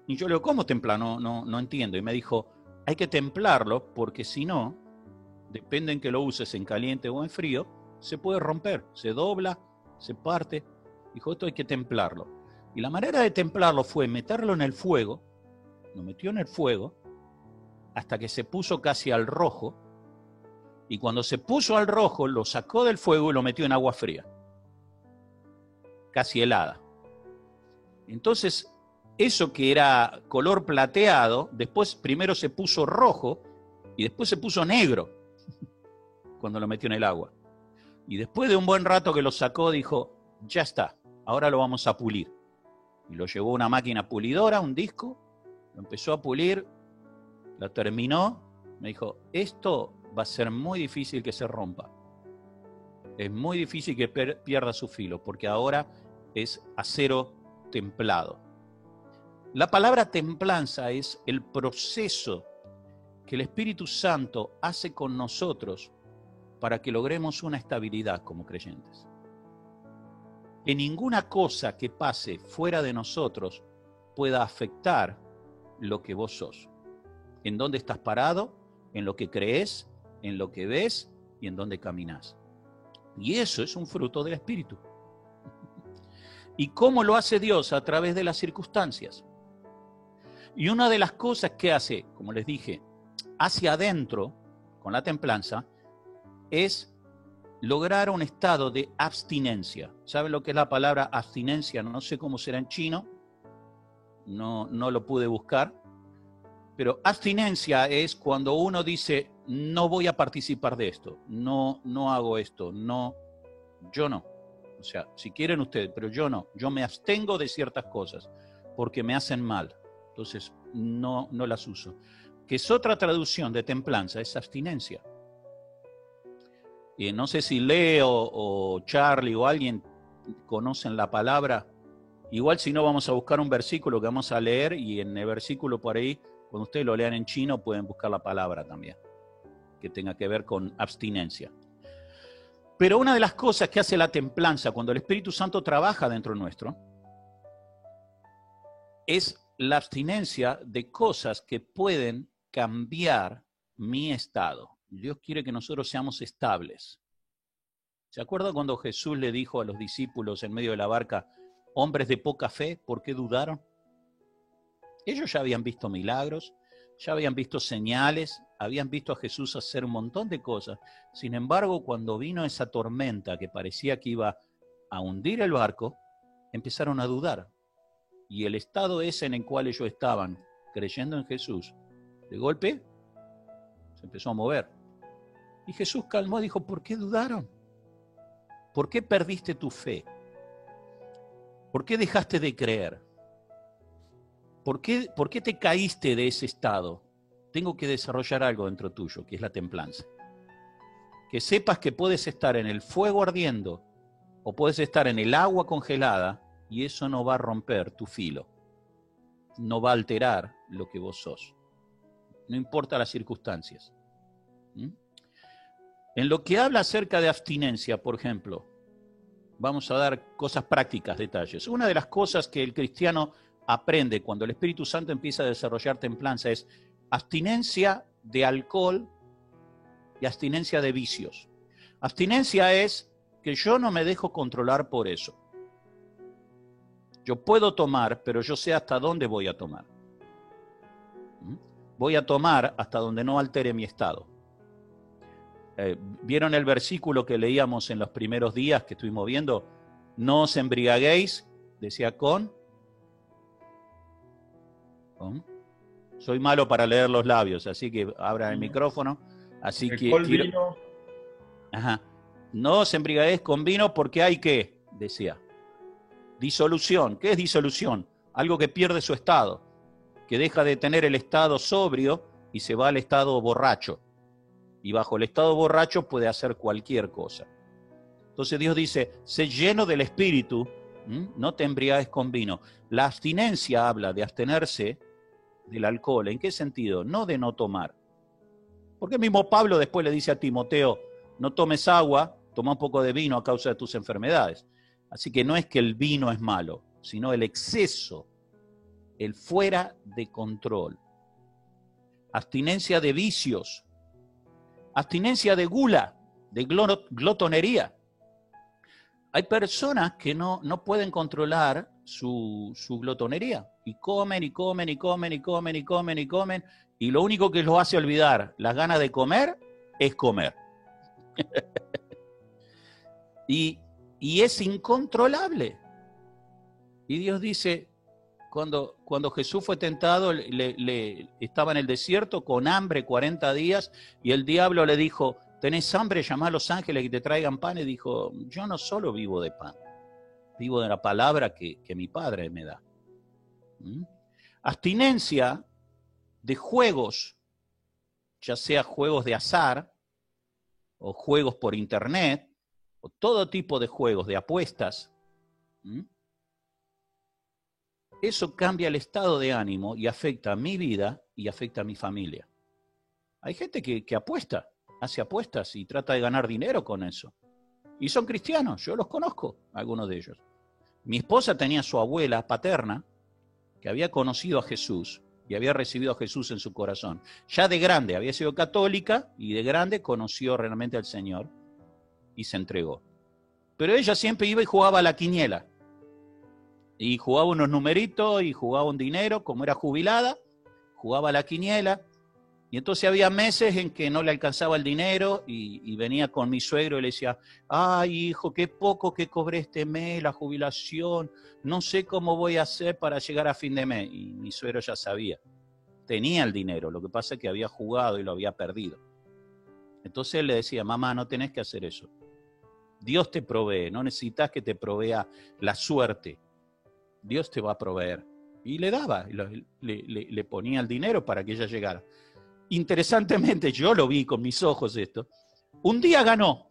Y yo le digo, ¿cómo templar? No entiendo. Y me dijo, hay que templarlo porque si no, depende en que lo uses en caliente o en frío, se puede romper, se dobla, se parte. Dijo, esto hay que templarlo. Y la manera de templarlo fue meterlo en el fuego, lo metió en el fuego, hasta que se puso casi al rojo, Y cuando se puso al rojo, lo sacó del fuego y lo metió en agua fría, casi helada. Entonces, eso que era color plateado, después primero se puso rojo y después se puso negro cuando lo metió en el agua. Y después de un buen rato que lo sacó, dijo, ya está, ahora lo vamos a pulir. Y lo llevó a una máquina pulidora, un disco, lo empezó a pulir, lo terminó, me dijo, esto va a ser muy difícil que se rompa. Es muy difícil que pierda su filo, porque ahora es acero templado. La palabra templanza es el proceso que el Espíritu Santo hace con nosotros para que logremos una estabilidad como creyentes. Que ninguna cosa que pase fuera de nosotros pueda afectar lo que vos sos. En dónde estás parado, en lo que crees, en lo que ves y en dónde caminas. Y eso es un fruto del Espíritu. ¿Y cómo lo hace Dios? A través de las circunstancias. Y una de las cosas que hace, como les dije, hacia adentro, con la templanza, es lograr un estado de abstinencia. ¿Saben lo que es la palabra abstinencia? No sé cómo será en chino, no lo pude buscar, pero abstinencia es cuando uno dice, no voy a participar de esto, no hago esto, yo no. O sea, si quieren ustedes, pero yo no. Yo me abstengo de ciertas cosas porque me hacen mal. Entonces, no las uso. Que es otra traducción de templanza, es abstinencia. Y no sé si Leo o Charlie o alguien conocen la palabra. Igual si no, vamos a buscar un versículo que vamos a leer y en el versículo por ahí, cuando ustedes lo lean en chino, pueden buscar la palabra también, que tenga que ver con abstinencia. Pero una de las cosas que hace la templanza cuando el Espíritu Santo trabaja dentro nuestro es la abstinencia de cosas que pueden cambiar mi estado. Dios quiere que nosotros seamos estables. ¿Se acuerdan cuando Jesús le dijo a los discípulos en medio de la barca, hombres de poca fe, ¿por qué dudaron? Ellos ya habían visto milagros, ya habían visto señales, habían visto a Jesús hacer un montón de cosas. Sin embargo, cuando vino esa tormenta que parecía que iba a hundir el barco, empezaron a dudar. Y el estado ese en el cual ellos estaban, creyendo en Jesús, de golpe se empezó a mover. Y Jesús calmó y dijo, ¿por qué dudaron? ¿Por qué perdiste tu fe? ¿Por qué dejaste de creer? ¿Por qué te caíste de ese estado? Tengo que desarrollar algo dentro tuyo, que es la templanza. Que sepas que puedes estar en el fuego ardiendo o puedes estar en el agua congelada y eso no va a romper tu filo. No va a alterar lo que vos sos. No importa las circunstancias. En lo que habla acerca de abstinencia, por ejemplo, vamos a dar cosas prácticas, detalles. Una de las cosas que el cristiano aprende cuando el Espíritu Santo empieza a desarrollar templanza es abstinencia de alcohol y abstinencia de vicios. Abstinencia es que yo no me dejo controlar por eso. Yo puedo tomar, pero yo sé hasta dónde voy a tomar. Voy a tomar hasta donde no altere mi estado. ¿Vieron el versículo que leíamos en los primeros días que estuvimos viendo? No os embriaguéis, decía con. Soy malo para leer los labios, así que abran el micrófono. Así que quiero... Ajá. No os embriaguéis con vino porque hay que, decía. Disolución. ¿Qué es disolución? Algo que pierde su estado, que deja de tener el estado sobrio y se va al estado borracho. Y bajo el estado borracho puede hacer cualquier cosa. Entonces Dios dice, sé lleno del Espíritu, no te embriagues con vino. La abstinencia habla de abstenerse del alcohol. ¿En qué sentido? No de no tomar. Porque mismo Pablo después le dice a Timoteo, no tomes agua, toma un poco de vino a causa de tus enfermedades. Así que no es que el vino es malo, sino el exceso, el fuera de control. Abstinencia de vicios, abstinencia de gula, de glotonería. Hay personas que no pueden controlar su glotonería y comen y comen y comen y comen y comen y comen y lo único que los hace olvidar las ganas de comer es comer. Y es incontrolable. Y Dios dice, cuando Jesús fue tentado, estaba en el desierto con hambre 40 días, y el diablo le dijo, ¿tenés hambre? Llamá a los ángeles que te traigan pan. Y dijo, yo no solo vivo de pan, vivo de la palabra que mi Padre me da. Abstinencia de juegos, ya sea juegos de azar, o juegos por internet, o todo tipo de juegos, de apuestas. Eso cambia el estado de ánimo y afecta a mi vida y afecta a mi familia. Hay gente que apuesta, hace apuestas y trata de ganar dinero con eso. Y son cristianos, yo los conozco, algunos de ellos. Mi esposa tenía su abuela paterna, que había conocido a Jesús y había recibido a Jesús en su corazón. Ya de grande, había sido católica y de grande conoció realmente al Señor y se entregó. Pero ella siempre iba y jugaba a la quiniela. Y jugaba unos numeritos y jugaba un dinero, como era jubilada, jugaba a la quiniela. Y entonces había meses en que no le alcanzaba el dinero y venía con mi suegro y le decía, ay hijo, qué poco que cobré este mes, la jubilación, no sé cómo voy a hacer para llegar a fin de mes. Y mi suegro ya sabía, tenía el dinero, lo que pasa es que había jugado y lo había perdido. Entonces él le decía, mamá, no tenés que hacer eso. Dios te provee, no necesitas que te provea la suerte. Dios te va a proveer. Y le daba, le ponía el dinero para que ella llegara. Interesantemente, yo lo vi con mis ojos esto. Un día ganó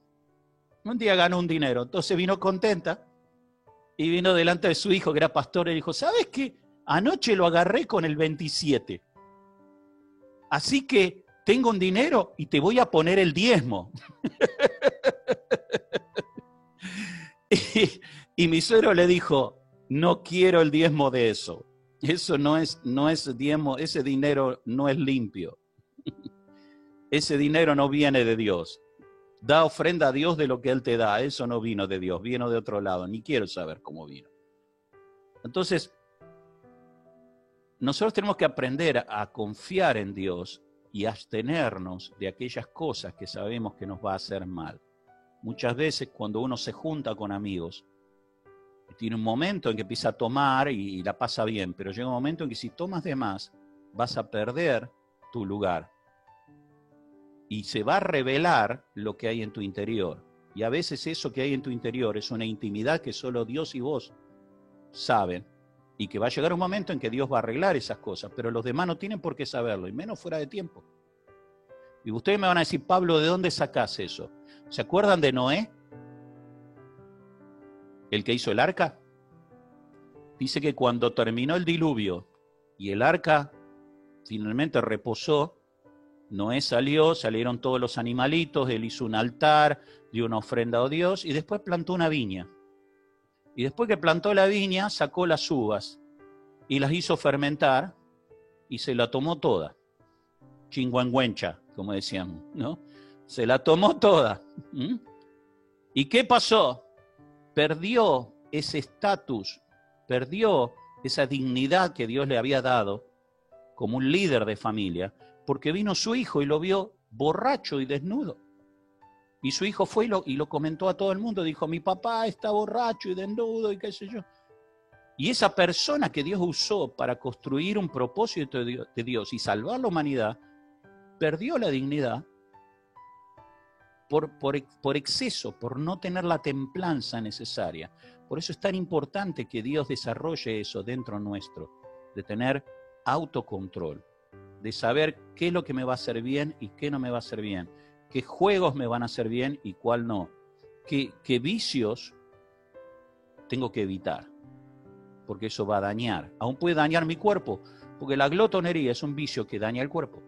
un dinero. Entonces vino contenta y vino delante de su hijo, que era pastor, y dijo, ¿sabes qué? Anoche lo agarré con el 27. Así que tengo un dinero y te voy a poner el diezmo. y mi suegro le dijo, no quiero el diezmo de eso. Eso no es diezmo, ese dinero no es limpio. Ese dinero no viene de Dios. Da ofrenda a Dios de lo que Él te da. Eso no vino de Dios, vino de otro lado. Ni quiero saber cómo vino. Entonces, nosotros tenemos que aprender a confiar en Dios y abstenernos de aquellas cosas que sabemos que nos va a hacer mal. Muchas veces cuando uno se junta con amigos, tiene un momento en que empieza a tomar y la pasa bien, pero llega un momento en que si tomas de más, vas a perder tu lugar. Y se va a revelar lo que hay en tu interior. Y a veces eso que hay en tu interior es una intimidad que solo Dios y vos saben. Y que va a llegar un momento en que Dios va a arreglar esas cosas, pero los demás no tienen por qué saberlo, y menos fuera de tiempo. Y ustedes me van a decir, Pablo, ¿de dónde sacás eso? ¿Se acuerdan de Noé? El que hizo el arca. Dice que cuando terminó el diluvio y el arca finalmente reposó, Noé salieron todos los animalitos, él hizo un altar, dio una ofrenda a Dios y después plantó una viña. Y después que plantó la viña, sacó las uvas y las hizo fermentar y se la tomó toda. Chingüengüencha, como decían, ¿no? Se la tomó toda. ¿Y qué pasó? Perdió ese estatus, perdió esa dignidad que Dios le había dado como un líder de familia, porque vino su hijo y lo vio borracho y desnudo. Y su hijo fue y lo comentó a todo el mundo, dijo, mi papá está borracho y desnudo y qué sé yo. Y esa persona que Dios usó para construir un propósito de Dios y salvar la humanidad, perdió la dignidad por exceso, por no tener la templanza necesaria. Por eso es tan importante que Dios desarrolle eso dentro nuestro, de tener autocontrol, de saber qué es lo que me va a hacer bien y qué no me va a hacer bien, qué juegos me van a hacer bien y cuál no, qué vicios tengo que evitar, porque eso va a dañar, aún puede dañar mi cuerpo, porque la glotonería es un vicio que daña el cuerpo.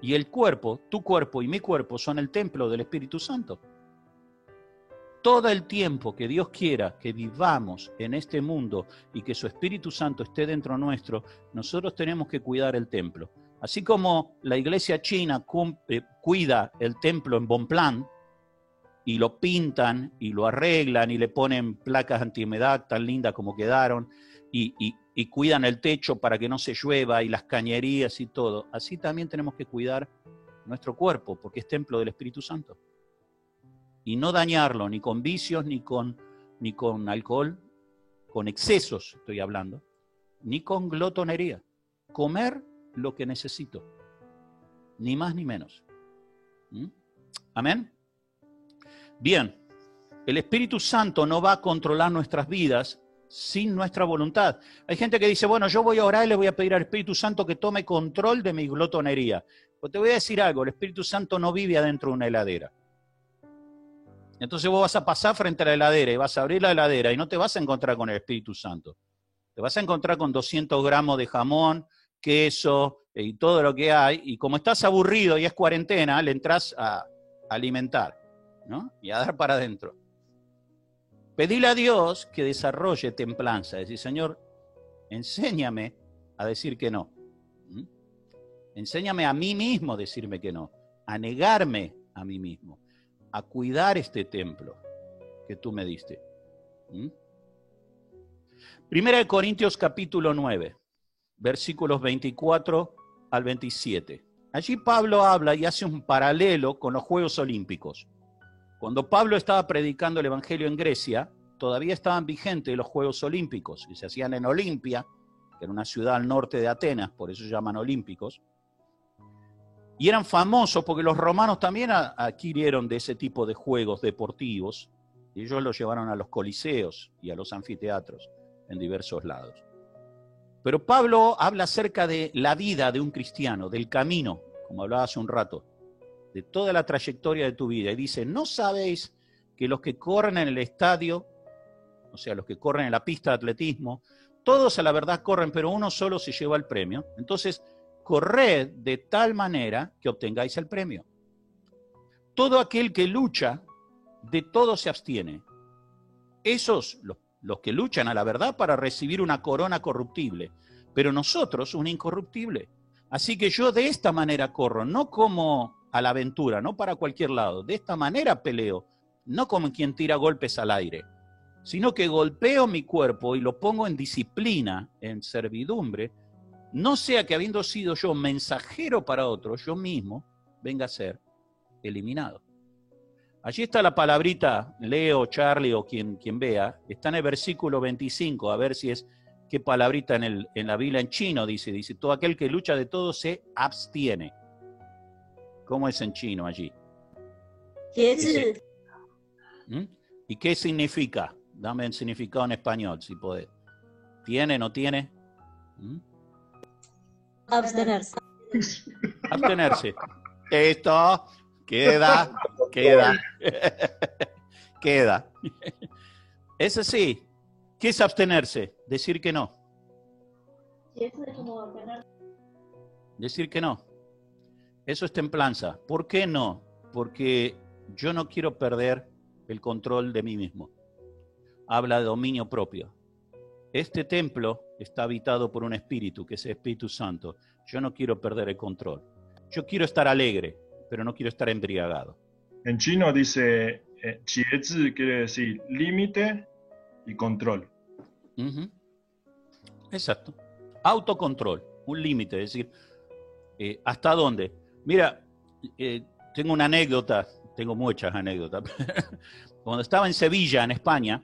Y el cuerpo, tu cuerpo y mi cuerpo son el templo del Espíritu Santo. Todo el tiempo que Dios quiera que vivamos en este mundo y que su Espíritu Santo esté dentro nuestro, nosotros tenemos que cuidar el templo. Así como la iglesia china cuida el templo en Bonpland y lo pintan y lo arreglan y le ponen placas antihumedad tan lindas como quedaron y cuidan el techo para que no se llueva y las cañerías y todo. Así también tenemos que cuidar nuestro cuerpo porque es templo del Espíritu Santo. y no dañarlo ni con vicios, ni con alcohol, con excesos estoy hablando, ni con glotonería. Comer lo que necesito, ni más ni menos. ¿Mm? Amén. Bien, el Espíritu Santo no va a controlar nuestras vidas sin nuestra voluntad. Hay gente que dice, bueno, yo voy a orar y le voy a pedir al Espíritu Santo que tome control de mi glotonería. Pues te voy a decir algo, el Espíritu Santo no vive adentro de una heladera. Entonces vos vas a pasar frente a la heladera y vas a abrir la heladera y no te vas a encontrar con el Espíritu Santo. Te vas a encontrar con 200 gramos de jamón, queso y todo lo que hay. Y como estás aburrido y es cuarentena, le entras a alimentar, ¿no? Y a dar para adentro. Pedile a Dios que desarrolle templanza. Decir, Señor, enséñame a decir que no. ¿Mm? Enséñame a mí mismo a decirme que no. A negarme a mí mismo. A cuidar este templo que tú me diste. ¿Mm? Primera de Corintios capítulo 9, versículos 24 al 27. Allí Pablo habla y hace un paralelo con los Juegos Olímpicos. Cuando Pablo estaba predicando el Evangelio en Grecia, todavía estaban vigentes los Juegos Olímpicos, que se hacían en Olimpia, que era una ciudad al norte de Atenas, por eso se llaman olímpicos. Y eran famosos porque los romanos también adquirieron de ese tipo de juegos deportivos, y ellos los llevaron a los coliseos y a los anfiteatros en diversos lados. Pero Pablo habla acerca de la vida de un cristiano, del camino, como hablaba hace un rato, de toda la trayectoria de tu vida. Y dice, ¿no sabéis que los que corren en el estadio, o sea, los que corren en la pista de atletismo, todos a la verdad corren, pero uno solo se lleva el premio? Entonces, corred de tal manera que obtengáis el premio. Todo aquel que lucha, de todo se abstiene. Esos, los que luchan a la verdad para recibir una corona corruptible, pero nosotros una incorruptible. Así que yo de esta manera corro, no como a la aventura, no para cualquier lado. De esta manera peleo, no como quien tira golpes al aire, sino que golpeo mi cuerpo y lo pongo en disciplina, en servidumbre, no sea que habiendo sido yo mensajero para otros, yo mismo venga a ser eliminado. Allí está la palabrita, Leo, Charlie o quien vea, está en el versículo 25, a ver si es qué palabrita en la Biblia en chino dice, todo aquel que lucha de todo se abstiene. ¿Cómo es en chino allí? ¿Mm? ¿Y qué significa? Dame el significado en español, si podés. ¿Tiene, no tiene? ¿Mm? Abstenerse. Abstenerse. Esto queda. Queda. Es así. ¿Qué es abstenerse? Decir que no. Decir que no. Eso es templanza. ¿Por qué no? Porque yo no quiero perder el control de mí mismo. Habla de dominio propio. Este templo está habitado por un espíritu, que es el Espíritu Santo. Yo no quiero perder el control. Yo quiero estar alegre, pero no quiero estar embriagado. En chino dice, 节制 quiere decir límite y control. Exacto. Autocontrol, un límite, es decir, ¿hasta dónde? Mira, tengo una anécdota, tengo muchas anécdotas. Cuando estaba en Sevilla, en España,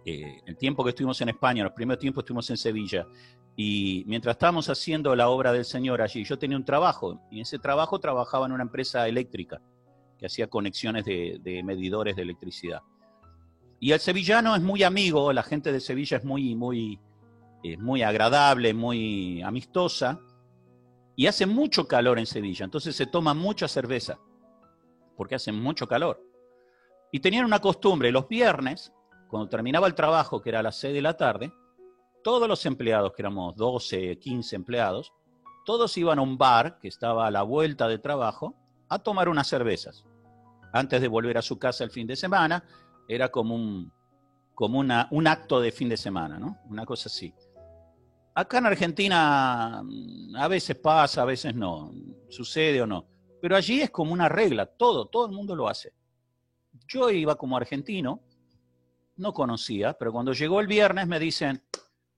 el tiempo que estuvimos en España, los primeros tiempos estuvimos en Sevilla, y mientras estábamos haciendo la obra del Señor allí, yo tenía un trabajo, y en ese trabajo trabajaba en una empresa eléctrica, que hacía conexiones de medidores de electricidad. Y el sevillano es muy amigo, la gente de Sevilla es muy agradable, muy amistosa, y hace mucho calor en Sevilla, entonces se toma mucha cerveza, porque hace mucho calor. Y tenían una costumbre, los viernes, cuando terminaba el trabajo, que era a las 6 de la tarde, todos los empleados, que éramos 12, 15 empleados, todos iban a un bar que estaba a la vuelta del trabajo a tomar unas cervezas. Antes de volver a su casa el fin de semana, era como un acto de fin de semana, ¿no? Una cosa así. Acá en Argentina a veces pasa, a veces no, sucede o no. Pero allí es como una regla, todo el mundo lo hace. Yo iba como argentino, no conocía, pero cuando llegó el viernes me dicen,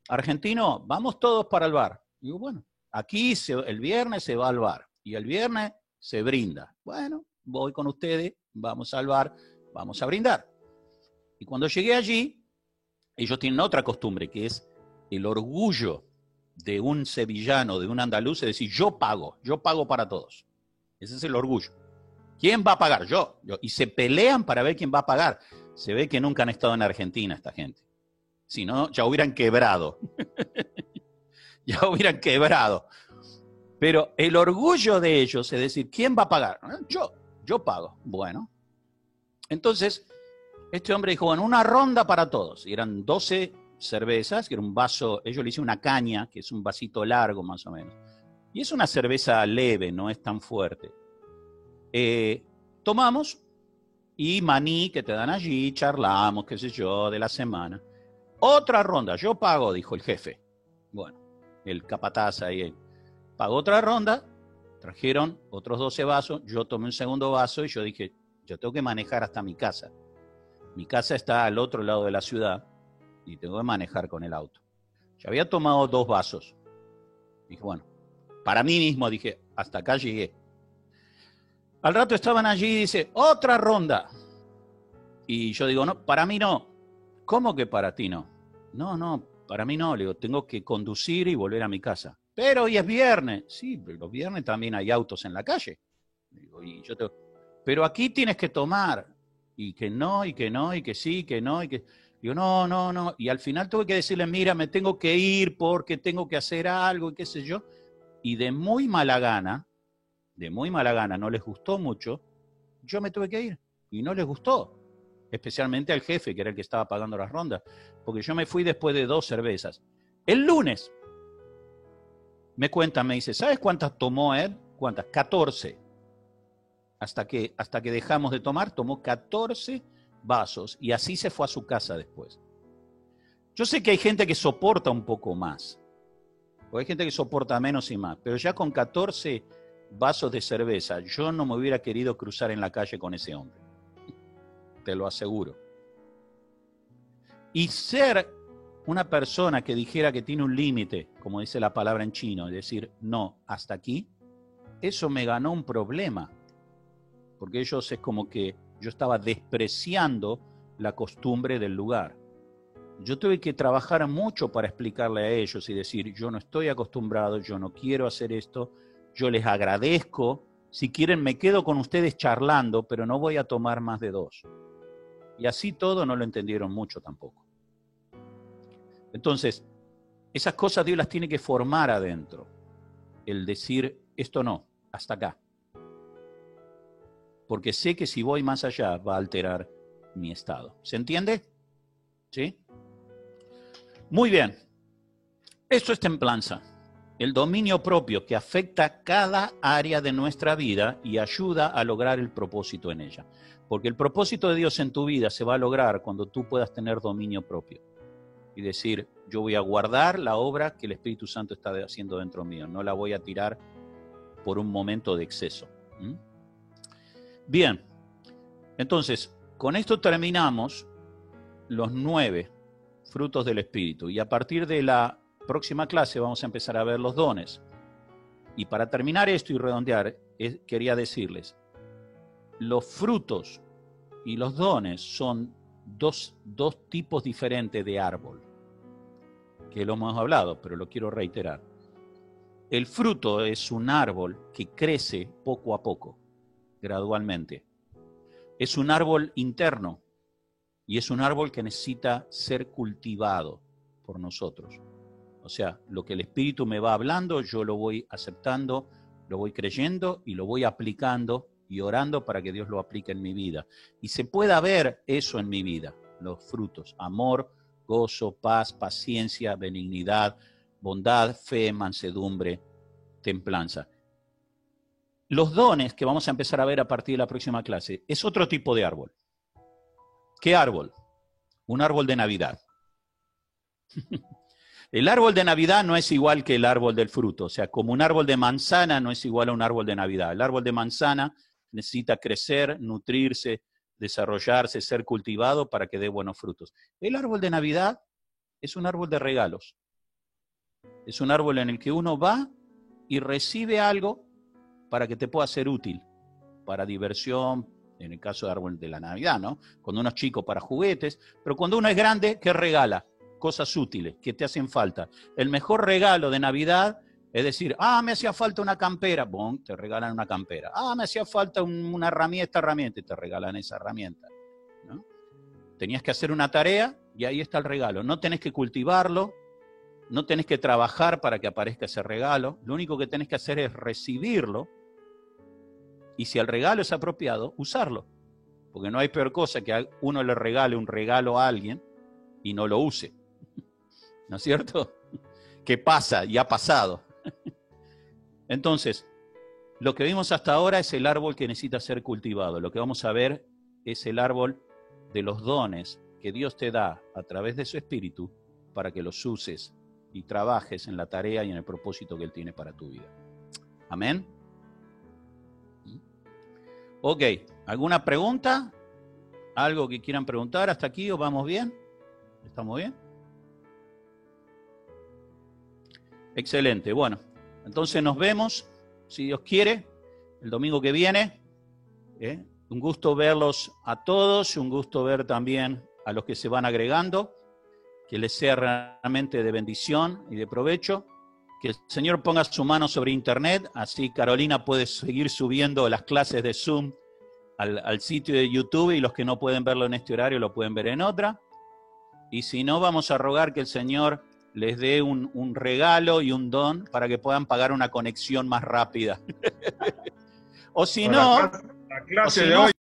argentino, vamos todos para el bar. Y digo, bueno, aquí el viernes se va al bar y el viernes se brinda. Bueno, voy con ustedes, vamos al bar vamos a brindar. Y cuando llegué allí, ellos tienen otra costumbre, que es el orgullo de un sevillano, de un andaluz, es decir, yo pago para todos. Ese es el orgullo. ¿Quién va a pagar? Yo. Y se pelean para ver quién va a pagar. Se ve que nunca han estado en Argentina esta gente. Si no, ya hubieran quebrado. Ya hubieran quebrado. Pero el orgullo de ellos es decir, ¿quién va a pagar? Yo pago. Bueno. Entonces, este hombre dijo, bueno, una ronda para todos. Y eran 12 cervezas, que era un vaso, ellos le hicieron una caña, que es un vasito largo más o menos. Y es una cerveza leve, no es tan fuerte. Tomamos y maní que te dan allí, charlamos, qué sé yo, de la semana. Otra ronda, yo pago, dijo el jefe. Bueno, el capataz ahí pagó otra ronda, trajeron otros 12 vasos, yo tomé un segundo vaso y yo dije, yo tengo que manejar hasta mi casa. Mi casa está al otro lado de la ciudad y tengo que manejar con el auto. Yo había tomado 2 vasos. Dije, bueno, para mí mismo dije, hasta acá llegué. Al rato estaban allí y dice, otra ronda. Y yo digo, no, para mí no. ¿Cómo que para ti no? No, para mí no. Le digo, tengo que conducir y volver a mi casa. Pero hoy es viernes. Sí, pero los viernes también hay autos en la calle. Digo, pero aquí tienes que tomar. Y que no, y que no, y que sí, que no, y que... Digo, no. Y al final tuve que decirle, mira, me tengo que ir porque tengo que hacer algo y qué sé yo. Y de muy mala gana, no les gustó mucho, yo me tuve que ir. Y no les gustó. Especialmente al jefe, que era el que estaba pagando las rondas. Porque yo me fui después de 2 cervezas. El lunes, me dice, ¿sabes cuántas tomó él? ¿Cuántas? 14. Hasta que dejamos de tomar, tomó 14 vasos y así se fue a su casa después. Yo sé que hay gente que soporta un poco más, o hay gente que soporta menos y más, pero ya con 14 vasos de cerveza, yo no me hubiera querido cruzar en la calle con ese hombre. Te lo aseguro. Y ser una persona que dijera que tiene un límite, como dice la palabra en chino, es decir, no, hasta aquí, eso me ganó un problema. Porque ellos es como que yo estaba despreciando la costumbre del lugar. Yo tuve que trabajar mucho para explicarle a ellos y decir, yo no estoy acostumbrado, yo no quiero hacer esto, yo les agradezco, si quieren me quedo con ustedes charlando, pero no voy a tomar más de 2. Y así todo no lo entendieron mucho tampoco. Entonces, esas cosas Dios las tiene que formar adentro. El decir, esto no, hasta acá. Porque sé que si voy más allá va a alterar mi estado. ¿Se entiende? ¿Sí? Muy bien. Esto es templanza. El dominio propio que afecta cada área de nuestra vida y ayuda a lograr el propósito en ella. Porque el propósito de Dios en tu vida se va a lograr cuando tú puedas tener dominio propio. Y decir, yo voy a guardar la obra que el Espíritu Santo está haciendo dentro mío. No la voy a tirar por un momento de exceso. Bien, entonces, con esto terminamos los 9 frutos del Espíritu. Y a partir de la próxima clase vamos a empezar a ver los dones. Y para terminar esto y redondear, quería decirles, los frutos y los dones son dos tipos diferentes de árbol, que lo hemos hablado, pero lo quiero reiterar. El fruto es un árbol que crece poco a poco, gradualmente. Es un árbol interno y es un árbol que necesita ser cultivado por nosotros. O sea, lo que el Espíritu me va hablando, yo lo voy aceptando, lo voy creyendo y lo voy aplicando y orando para que Dios lo aplique en mi vida. Y se pueda ver eso en mi vida, los frutos: amor, gozo, paz, paciencia, benignidad, bondad, fe, mansedumbre, templanza. Los dones que vamos a empezar a ver a partir de la próxima clase es otro tipo de árbol. ¿Qué árbol? Un árbol de Navidad. El árbol de Navidad no es igual que el árbol del fruto. O sea, como un árbol de manzana no es igual a un árbol de Navidad. El árbol de manzana necesita crecer, nutrirse, desarrollarse, ser cultivado para que dé buenos frutos. El árbol de Navidad es un árbol de regalos. Es un árbol en el que uno va y recibe algo para que te pueda ser útil, para diversión, en el caso de árbol de la Navidad, ¿no? Cuando uno es chico para juguetes, pero cuando uno es grande, ¿qué regala? Cosas útiles que te hacen falta. El mejor regalo de Navidad es decir, me hacía falta una campera, bon, te regalan una campera. Me hacía falta una herramienta, y te regalan esa herramienta, ¿no? Tenías que hacer una tarea y ahí está el regalo. No tenés que cultivarlo, no tenés que trabajar para que aparezca ese regalo. Lo único que tenés que hacer es recibirlo y si el regalo es apropiado, usarlo. Porque no hay peor cosa que uno le regale un regalo a alguien y no lo use. ¿No es cierto? ¿Qué pasa? Y ha pasado. Entonces, lo que vimos hasta ahora es el árbol que necesita ser cultivado. Lo que vamos a ver es el árbol de los dones que Dios te da a través de su Espíritu para que los uses y trabajes en la tarea y en el propósito que Él tiene para tu vida. Amén. Ok, ¿alguna pregunta? ¿Algo que quieran preguntar hasta aquí o vamos bien? ¿Estamos bien? Excelente, bueno, entonces nos vemos, si Dios quiere, el domingo que viene. Un gusto verlos a todos, un gusto ver también a los que se van agregando, que les sea realmente de bendición y de provecho, que el Señor ponga su mano sobre internet, así Carolina puede seguir subiendo las clases de Zoom al sitio de YouTube y los que no pueden verlo en este horario lo pueden ver en otra. Y si no, vamos a rogar que el Señor les dé un regalo y un don para que puedan pagar una conexión más rápida. O si no, la clase de hoy